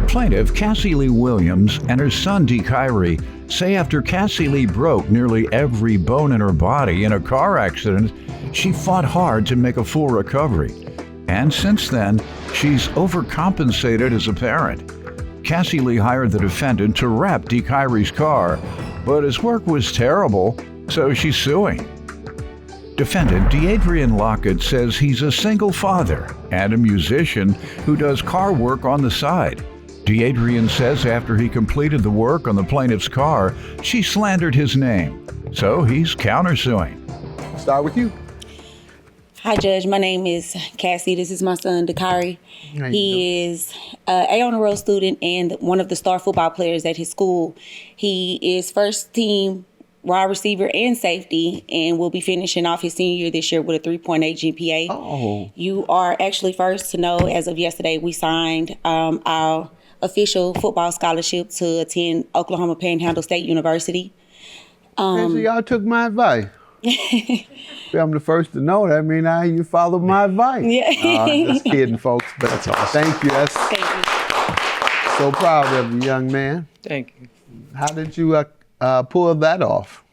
Plaintiff Cassie Lee Williams and her son Dee Kyrie say after Cassie Lee broke nearly every bone in her body in a car accident, she fought hard to make a full recovery. And since then, she's overcompensated as a parent. Cassie Lee hired the defendant to wrap Dee Kyrie's car, but his work was terrible, so she's suing. Defendant D'Adrian Lockett says he's a single father and a musician who does car work on the side. D'Adrian says after he completed the work on the plaintiff's car, she slandered his name, so he's countersuing. Start with you. Hi, Judge. My name is Cassie. This is my son, Dee Kyrie. He is an A on the road student and one of the star football players at his school. He is first team wide receiver and safety, and will be finishing off his senior year this year with a 3.8 GPA. Oh. You are actually first to know, as of yesterday, we signed our official football scholarship to attend Oklahoma Panhandle State University. So y'all took my advice. I'm the first to know that. I mean, you followed my advice. Yeah. Just kidding, folks. But that's awesome. Thank you. Thank you. So proud of you, young man. Thank you. How did you pull that off?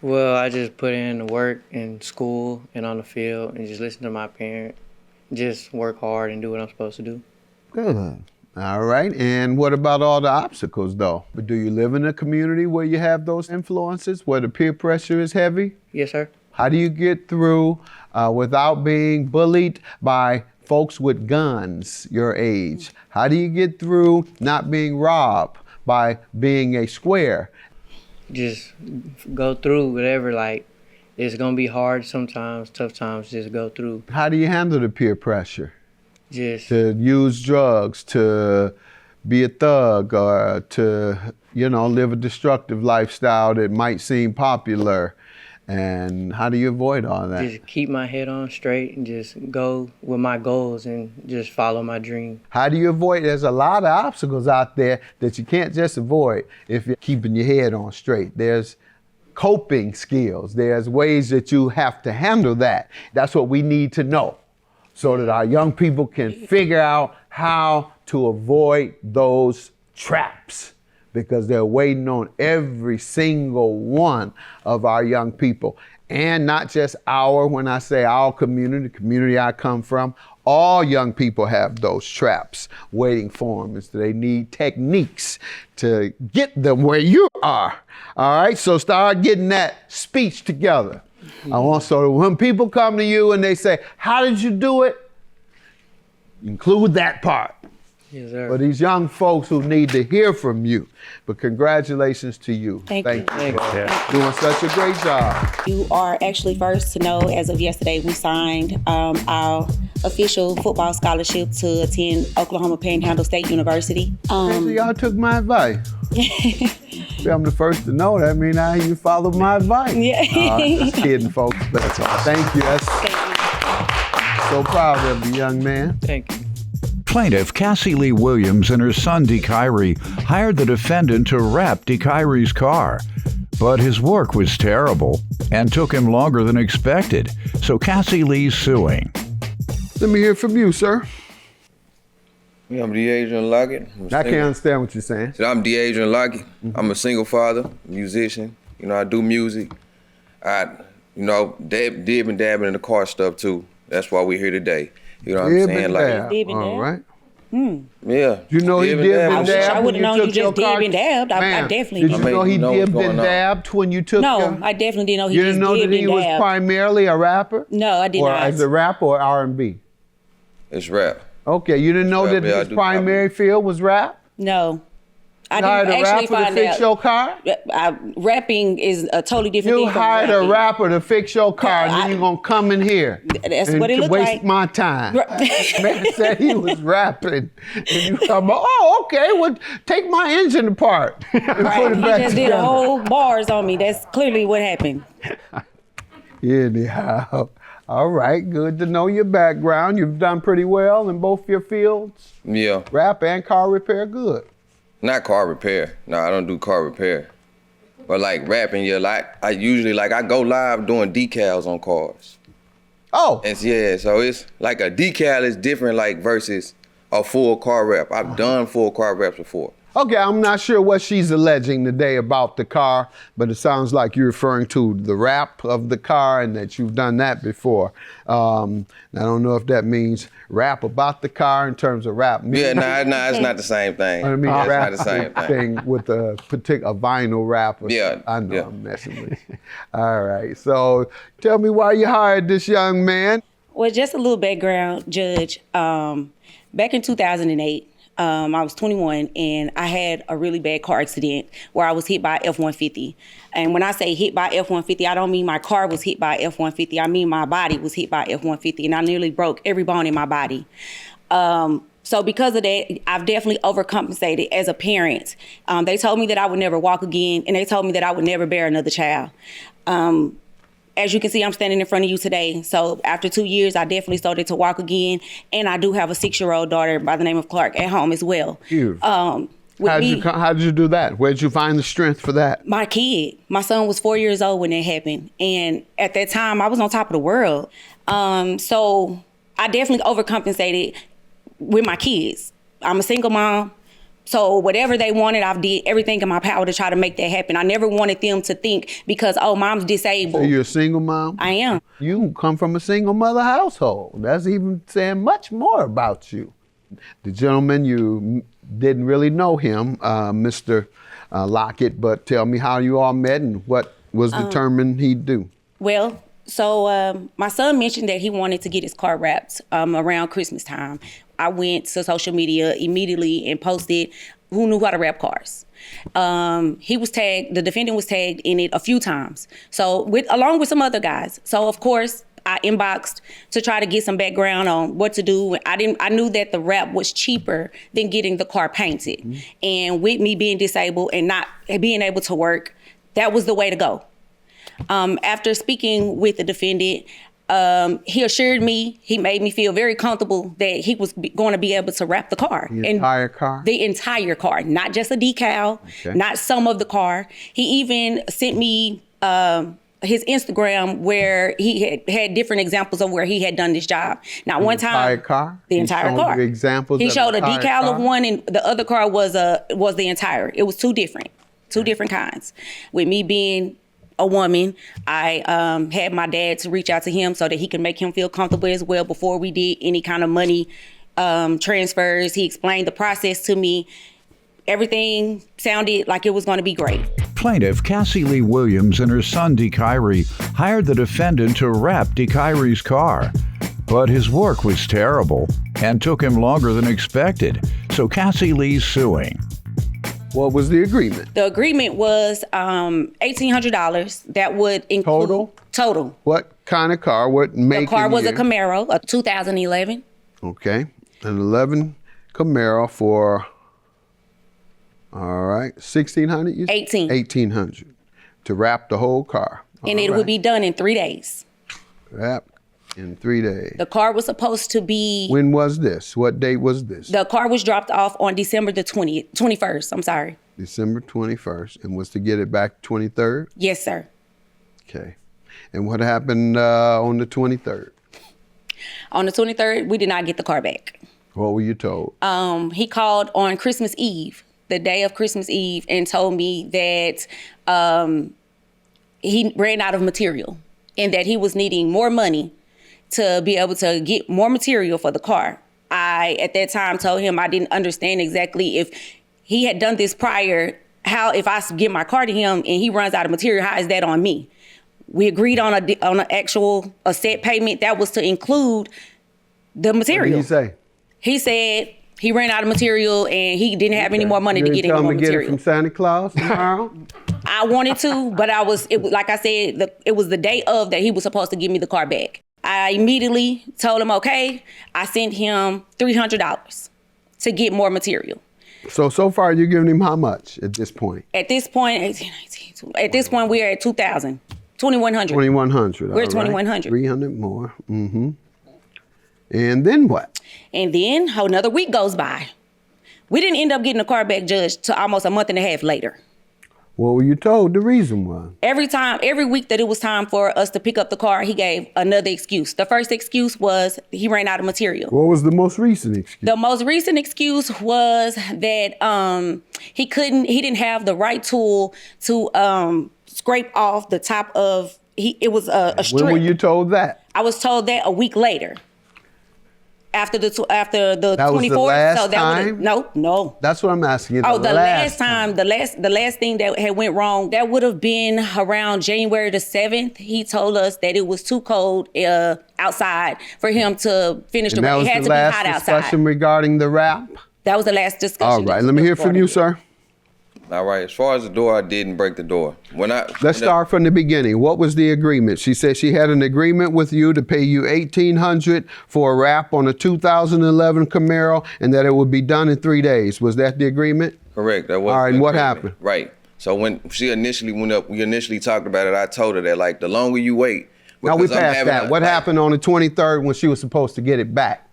Well, I just put in the work in school and on the field and just listen to my parent. Just work hard and do what I'm supposed to do. Good. All right. And what about all the obstacles, though? But do you live in a community where you have those influences, where the peer pressure is heavy? Yes, sir. How do you get through without being bullied by folks with guns your age? How do you get through not being robbed by being a square? Just go through whatever. Like, it's going to be hard sometimes, tough times, just go through. How do you handle the peer pressure? Just To use drugs, to be a thug, or to, live a destructive lifestyle that might seem popular. And how do you avoid all that? just keep my head on straight and just go with my goals and just follow my dream. How do you avoid? There's a lot of obstacles out there that you can't just avoid if you're keeping your head on straight. There's coping skills. There's ways that you have to handle that. That's what we need to know, so that our young people can figure out how to avoid those traps, because they're waiting on every single one of our young people. And not just when I say our community, the community I come from, all young people have those traps waiting for them. So they need techniques to get them where you are. All right, so start getting that speech together. I want, so that when people come to you and they say, how did you do it? Include that part. Yes, sir. For these young folks who need to hear from you. But congratulations to you. Thank you. Thank you. Doing such a great job. You are actually first to know, as of yesterday, we signed our official football scholarship to attend Oklahoma Panhandle State University. So y'all took my advice. I'm the first to know that. I mean, you followed my advice. Yeah. Just kidding, folks. But that's awesome. Thank you. Thank you. So proud of you, young man. Thank you. Plaintiff Cassie Lee Williams and her son Dee Kyrie hired the defendant to wrap Dee Kyrie's car. But his work was terrible and took him longer than expected, so Cassie Lee's suing. Let me hear from you, sir. Yeah, I'm D'Adrian Lockett. I can't understand what you're saying. I'm D'Adrian Lockett. I'm a single father, musician. I do music. Dib and dabbing in the car stuff too. That's why we're here today. You know what I'm saying? Dib and All dab? right. Yeah. You know he Dib and did dab. and I wish dabbed I would when have known took you your just dib car? and dabbed. I Ma'am, definitely did you did. know he know what's dibbed going and on. dabbed when you took No, your... I definitely didn't know he You just didn't know that dibbed he and was dabbed. primarily a rapper? No, I did Or not. as a rapper or R&B? It's rap. Okay, you didn't know Rap, that yeah, I his do primary field was rap? No. I You hired didn't a actually rapper to find fix out. your car? Rapping is a totally different You thing from hired a rapping. rapper to fix your car, and I- then you're gonna come in here That's and what it to looked waste like. my time. Man said he was rapping, and you come, oh, okay, well, take my engine apart and put Right. it He back just did together. a whole bars on me. That's clearly what happened. Anyhow, all right, good to know your background. You've done pretty well in both your fields, Yeah. rap and car repair. Good. Not car repair. No, I don't do car repair. But like rapping, I usually I go live doing decals on cars. Oh, And yeah, so it's like a decal is different versus a full car wrap. I've done full car wraps before. Okay, I'm not sure what she's alleging today about the car, but it sounds like you're referring to the wrap of the car and that you've done that before. I don't know if that means rap about the car in terms of rap music. Yeah, it's not the same thing. I mean, It's rap not the same thing. with a particular vinyl wrap. Yeah, I know yeah. I'm messing with you. All right, so tell me why you hired this young man. Well, just a little background, Judge. Back in 2008, I was 21 and I had a really bad car accident where I was hit by F-150. And when I say hit by F-150, I don't mean my car was hit by F-150. I mean my body was hit by F-150 and I nearly broke every bone in my body. So because of that, I've definitely overcompensated as a parent. They told me that I would never walk again and they told me that I would never bear another child. As you can see, I'm standing in front of you today. So after 2 years, I definitely started to walk again. And I do have a 6-year-old daughter by the name of Clark at home as well. Beautiful. How did you do that? Where did you find the strength for that? My kid, my son was 4 years old when that happened. And at that time, I was on top of the world. So I definitely overcompensated with my kids. I'm a single mom. So whatever they wanted, I've did everything in my power to try to make that happen. I never wanted them to think because, oh, mom's disabled. So you're a single mom? I am. You come from a single mother household. That's even saying much more about you. The gentleman, you didn't really know him, Mr. Lockett, but tell me how you all met and what was determined he'd do. Well, so my son mentioned that he wanted to get his car wrapped around Christmas time. I went to social media immediately and posted who knew how to wrap cars. He was tagged, the defendant was tagged in it a few times. So along with some other guys. So of course I inboxed to try to get some background on what to do. I knew that the wrap was cheaper than getting the car painted. Mm-hmm. And with me being disabled and not being able to work, that was the way to go. After speaking with the defendant, he assured me, he made me feel very comfortable that he was going to be able to wrap the car. The entire car? The entire car, not just a decal, not some of the car. He even sent me his Instagram where he had different examples of where he had done this job. Now, one time, entire car? The entire car. Examples. He showed a decal car? of one, and the other car was the entire. It was two different kinds. With me being a woman, I had my dad to reach out to him so that he could make him feel comfortable as well before we did any kind of money transfers. He explained the process to me. Everything sounded like it was going to be great. Plaintiff Cassie Lee Williams and her son DeKyrie hired the defendant to wrap DeKyrie's car. But his work was terrible and took him longer than expected, so Cassie Lee's suing. What was the agreement? The agreement was $1,800. That would include... Total. What kind of car? What make? The car was year? a Camaro, a 2011. Okay. An 11 Camaro for, all right, $1,600? 18. $1,800 to wrap the whole car. And it would be done in 3 days. Wrap in 3 days. The car was supposed to be... When was this? What date was this? The car was dropped off on December the 21st, I'm sorry. December 21st, and was to get it back 23rd? Yes, sir. Okay. And what happened on the 23rd? On the 23rd, we did not get the car back. What were you told? He called on Christmas Eve, the day of Christmas Eve, and told me that he ran out of material and that he was needing more money to be able to get more material for the car. I, at that time, told him I didn't understand exactly if he had done this prior, how if I give my car to him and he runs out of material, how is that on me? We agreed on an actual set payment that was to include the material. What did he say? He said he ran out of material and he didn't have any more money to get any more material. Get it from Santa Claus tomorrow? I wanted to, but like I said, it was the day of that he was supposed to give me the car back. I immediately told him, okay. I sent him $300 to get more material. So far you're giving him how much at this point? At this point, 18, 19, at this point we're at 2,000, 2,100. 2,100. We're at 2,100. 300 more. Mm-hmm. And then what? And then another week goes by. We didn't end up getting the car back, Judge, till almost a month and a half later. What were you told the reason was? Every week that it was time for us to pick up the car, he gave another excuse. The first excuse was he ran out of material. What was the most recent excuse? The most recent excuse was that he didn't have the right tool to scrape off the top of, it was a strip. When were you told that? I was told that a week later. After the 24th. That was the last time? No. That's what I'm asking you. The last time, the last thing that had went wrong, that would have been around January the 7th. He told us that it was too cold outside for him to finish the rap. It had to be hot outside. That was the last discussion regarding the rap? That was the last discussion. All right, let me hear from you, sir. All right, as far as the door, I didn't break the door. Let's start from the beginning. What was the agreement? She said she had an agreement with you to pay you $1,800 for a wrap on a 2011 Camaro and that it would be done in 3 days. Was that the agreement? Correct. That was. All right, and what happened? Right. So when she initially went up, we initially talked about it. I told her that, like, the longer you wait. Now we passed that. What happened on the 23rd when she was supposed to get it back?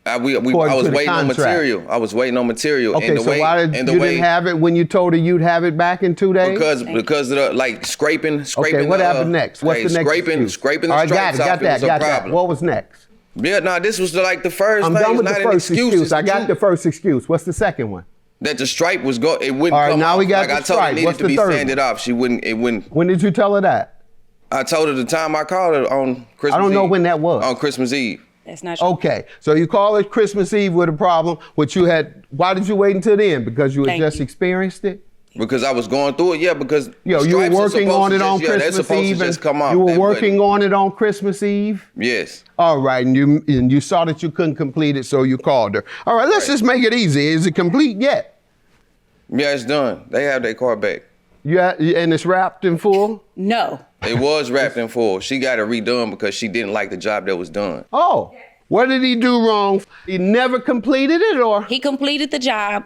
I was waiting on material. I was waiting on material. Okay, so why didn't have it when you told her you'd have it back in 2 days? Because of the, like, scraping. Okay, what happened next? What's the next excuse? Scraping the stripes off. Got that. What was next? Yeah, no, this was the first. I'm done with the first excuse. I got the first excuse. What's the second one? That the stripe was it wouldn't come off. All right, now we got the stripe. I told her it needed to be sanded off. It wouldn't. When did you tell her that? I told her the time I called her on Christmas Eve. I don't know when that was. On Christmas Eve. That's not true. Okay, so you call it Christmas Eve with a problem, which you had. Why did you wait until then? Because you had just experienced it? Because I was going through it, because you were working on it on Christmas Eve. You were working on it on Christmas Eve? Yes. All right, and you saw that you couldn't complete it, so you called her. All right, let's just make it easy. Is it complete yet? Yeah, it's done. They have their car back. Yeah, and it's wrapped in full? No. It was wrapped in full. She got it redone because she didn't like the job that was done. Oh, what did he do wrong? He never completed it, or? He completed the job.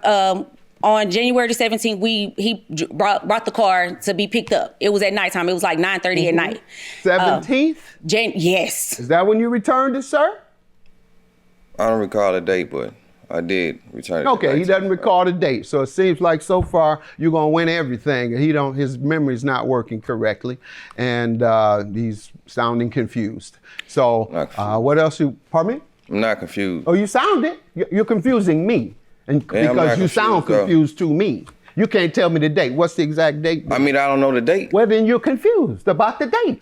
On January the 17th, he brought the car to be picked up. It was at nighttime. It was like 9:30 at night. 17th? Yes. Is that when you returned it, sir? I don't recall the date, but I did return it. Okay, he doesn't recall the date. So it seems like so far you're gonna win everything. His memory's not working correctly, and he's sounding confused. So what else pardon me? I'm not confused. Oh, you sound it. You're confusing me, and because you sound confused to me. You can't tell me the date. What's the exact date? I mean, I don't know the date. Well, then you're confused about the date.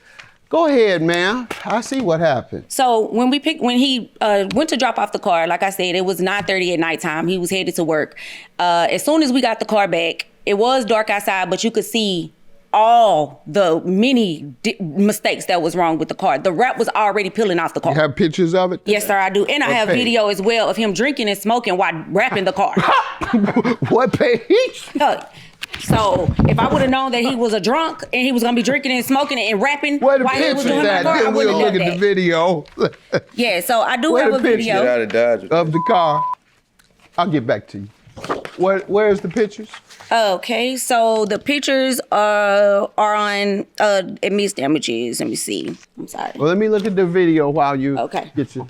Go ahead, ma'am. I see what happened. So when he went to drop off the car, like I said, it was 9:30 at nighttime. He was headed to work. As soon as we got the car back, it was dark outside, but you could see all the many mistakes that was wrong with the car. The wrap was already peeling off the car. You have pictures of it? Yes, sir, I do. And I have video as well of him drinking and smoking while wrapping the car. What page? So if I would have known that he was a drunk and he was gonna be drinking and smoking and rapping while he was doing that? my car, I wouldn't have done look at the video. Yeah, so I do have a video of the car. I'll get back to you. Where's the pictures? Okay, so the pictures are on admits damages. Let me see. I'm sorry. Well, let me look at the video while you get your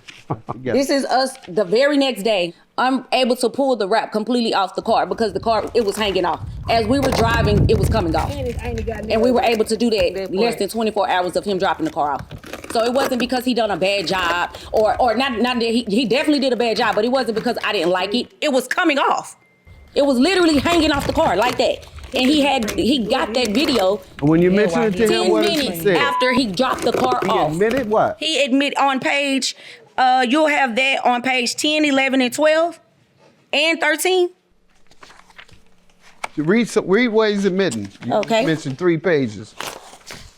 together. This is us the very next day. I'm able to pull the wrap completely off the car because the car, it was hanging off. As we were driving, it was coming off. And we were able to do that less than 24 hours of him dropping the car off. So it wasn't because he done a bad job or not that he definitely did a bad job, but it wasn't because I didn't like it. It was coming off. It was literally hanging off the car like that. And he got that video. When you mentioned it to him, 10 what did he minutes say? after he dropped the car off. He admitted what? He admitted on page, you'll have that on page 10, 11, and 12, and 13. Read what he's admitting. You mentioned 3 pages.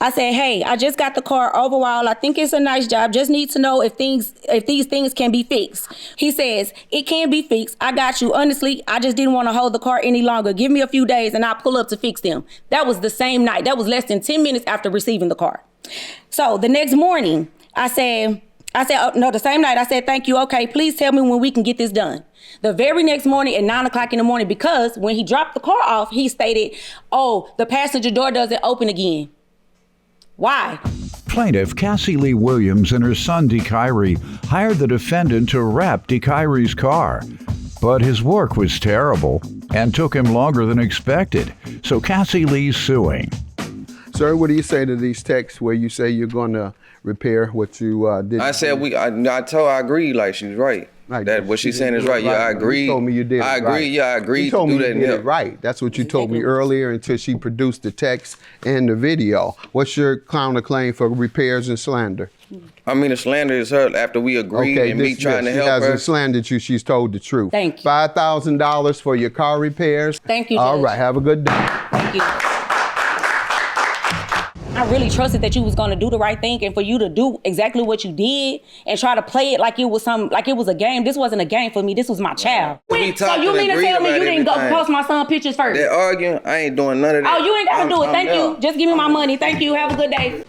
I said, hey, I just got the car overall. I think it's a nice job. Just need to know if these things can be fixed. He says, it can be fixed. I got you. Honestly, I just didn't want to hold the car any longer. Give me a few days and I'll pull up to fix them. That was the same night. That was less than 10 minutes after receiving the car. So the next morning, I said, the same night, I said, thank you. Okay, please tell me when we can get this done. The very next morning at 9 o'clock in the morning, because when he dropped the car off, he stated, oh, the passenger door doesn't open again. Why? Plaintiff Cassie Lee Williams and her son DeKyrie hired the defendant to wrap DeKyrie's car. But his work was terrible and took him longer than expected. So Cassie Lee's suing. Sir, what do you say to these texts where you say you're going to repair what you did? I said I agree. Like she's right. Right. That what she's saying is right. Yeah, I agree. You told me you did it I agree. right. Yeah, I agree You told to me do you that. did Yeah. it right. That's what you told me earlier until she produced the text and the video. What's your counterclaim for repairs and slander? I mean, the slander is her after we agreed and me trying to help her. She hasn't slandered you. She's told the truth. Thank you. $5,000 for your car repairs. Thank you, All Judge. right. Have a good day. Thank you. I really trusted that you was gonna do the right thing, and for you to do exactly what you did and try to play it like it was a game. This wasn't a game for me. This was my child. We So talked you and mean to agreed tell me you about didn't go everything. post my son pictures first? That arguing, I ain't doing none of that. Oh, you ain't gotta do it. I'm Thank there. you. Just give me my money. Thank you. Have a good day.